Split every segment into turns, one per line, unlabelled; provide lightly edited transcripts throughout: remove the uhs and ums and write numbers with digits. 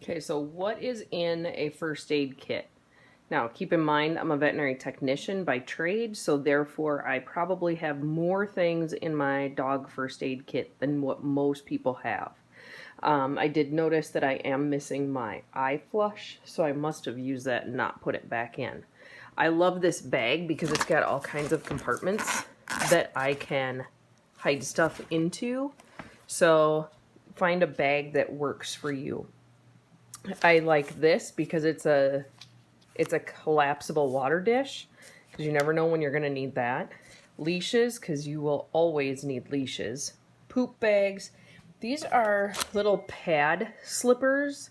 Okay, so what is in a first aid kit? Now, keep in mind, I'm a veterinary technician by trade, so therefore I probably have more things in my dog first aid kit than what most people have. I did notice that I am missing my eye flush, so I must have used that and not put it back in. I love this bag because it's got all kinds of compartments that I can hide stuff into. So find a bag that works for you. I like this because it's a collapsible water dish, because you never know when you're going to need that. Leashes, because you will always need leashes. Poop bags. These are little pad slippers.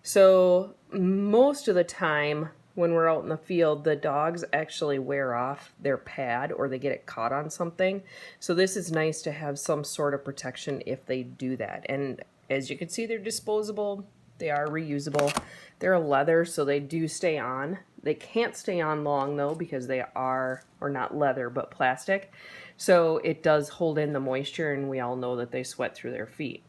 So most of the time when we're out in the field, the dogs actually wear off their pad or they get it caught on something. So this is nice to have some sort of protection if they do that. And as you can see, they're disposable. They are reusable. They're a leather, so they do stay on. They can't stay on long, though, because they are, or not leather, but plastic. So it does hold in the moisture, and we all know that they sweat through their feet.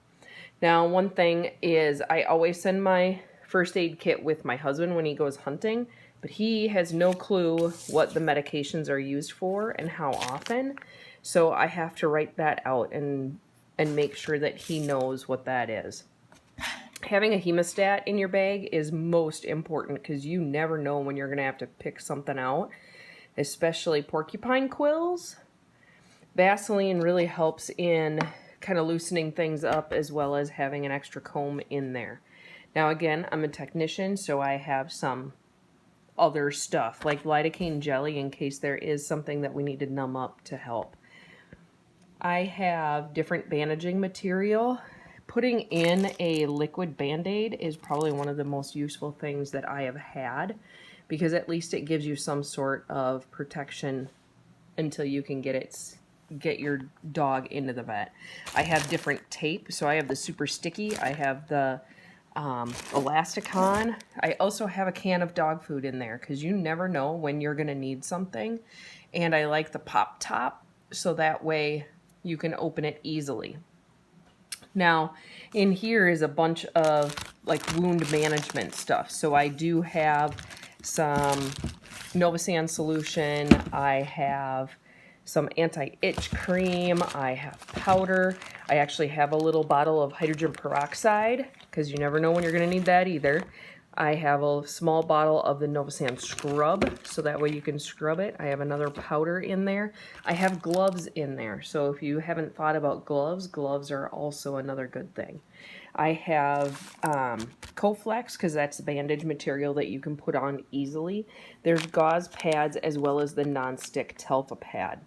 Now, one thing is I always send my first aid kit with my husband when he goes hunting, but he has no clue what the medications are used for and how often. So I have to write that out and make sure that he knows what that is. Having a hemostat in your bag is most important because you never know when you're going to have to pick something out, especially porcupine quills. Vaseline really helps in kind of loosening things up, as well as having an extra comb in there. Now again, I'm a technician, so I have some other stuff like lidocaine jelly in case there is something that we need to numb up to help. I have different bandaging material. Putting in a liquid Band-Aid is probably one of the most useful things that I have had, because at least it gives you some sort of protection until you can get your dog into the vet. I have different tape, so I have the super sticky, I have the Elasticon. I also have a can of dog food in there because you never know when you're going to need something. And I like the pop top, so that way you can open it easily. Now, in here is a bunch of like wound management stuff. So I do have some Novosan solution. I have some anti-itch cream. I have powder. I actually have a little bottle of hydrogen peroxide because you never know when you're going to need that either. I have a small bottle of the Novosan scrub, so that way you can scrub it. I have another powder in there. I have gloves in there, so if you haven't thought about gloves, gloves are also another good thing. I have Coflex, because that's bandage material that you can put on easily. There's gauze pads as well as the non-stick Telfa pad.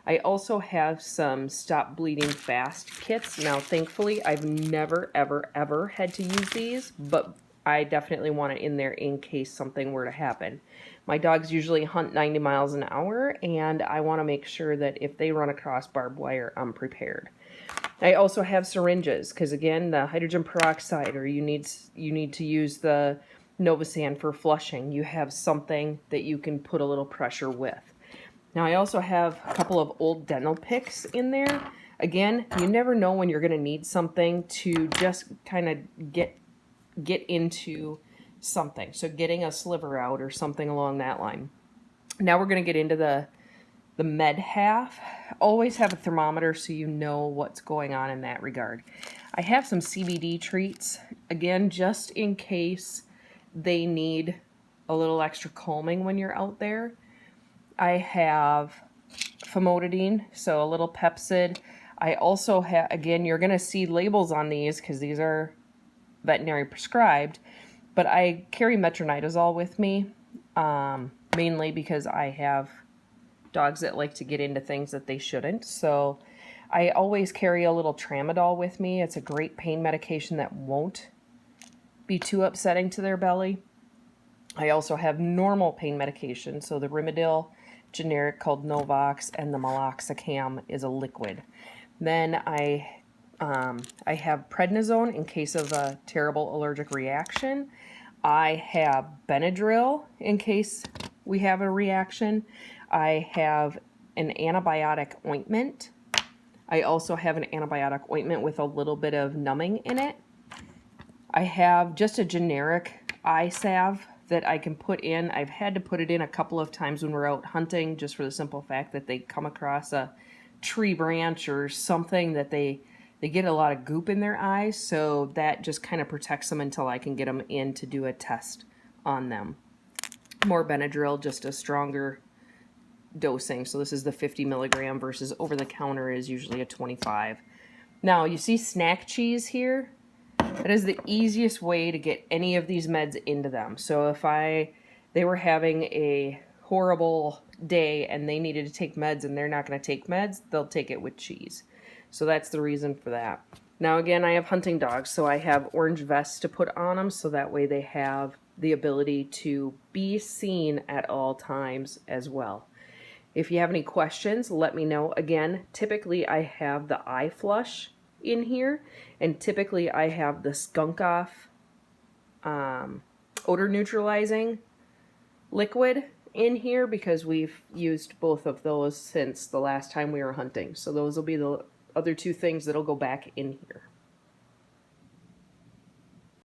I also have some Stop Bleeding Fast kits. Now, thankfully, I've never, ever, ever had to use these, but I definitely want it in there in case something were to happen. My dogs usually hunt 90 miles an hour, and I want to make sure that if they run across barbed wire, I'm prepared. I also have syringes, because again, the hydrogen peroxide, or you need to use the Novosan for flushing. You have something that you can put a little pressure with. Now, I also have a couple of old dental picks in there. Again, you never know when you're going to need something to just kind of get into something. So getting a sliver out or something along that line. Now we're going to get into the med half. Always have a thermometer so you know what's going on in that regard. I have some CBD treats, again, just in case they need a little extra calming when you're out there. I have famotidine, so a little Pepsid. I also have, again, you're going to see labels on these because these are veterinary prescribed, but I carry metronidazole with me, mainly because I have dogs that like to get into things that they shouldn't. So I always carry a little tramadol with me. It's a great pain medication that won't be too upsetting to their belly. I also have normal pain medication, so the Rimadyl generic called Novox, and the Meloxicam is a liquid. Then I have prednisone in case of a terrible allergic reaction. I have Benadryl in case we have a reaction. I have an antibiotic ointment. I also have an antibiotic ointment with a little bit of numbing in it. I have just a generic eye salve that I can put in. I've had to put it in a couple of times when we're out hunting, just for the simple fact that they come across a tree branch or something that they get a lot of goop in their eyes, so that just kind of protects them until I can get them in to do a test on them. More Benadryl, just a stronger dosing. So this is the 50 milligram versus over the counter is usually a 25. Now you see snack cheese here? That is the easiest way to get any of these meds into them. So if they were having a horrible day and they needed to take meds and they're not going to take meds, they'll take it with cheese. So that's the reason for that. Now again, I have hunting dogs, so I have orange vests to put on them so that way they have the ability to be seen at all times as well. If you have any questions, let me know. Again, typically I have the eye flush in here, and typically I have the skunk off odor neutralizing liquid in here because we've used both of those since the last time we were hunting. So those will be the other two things that'll go back in here.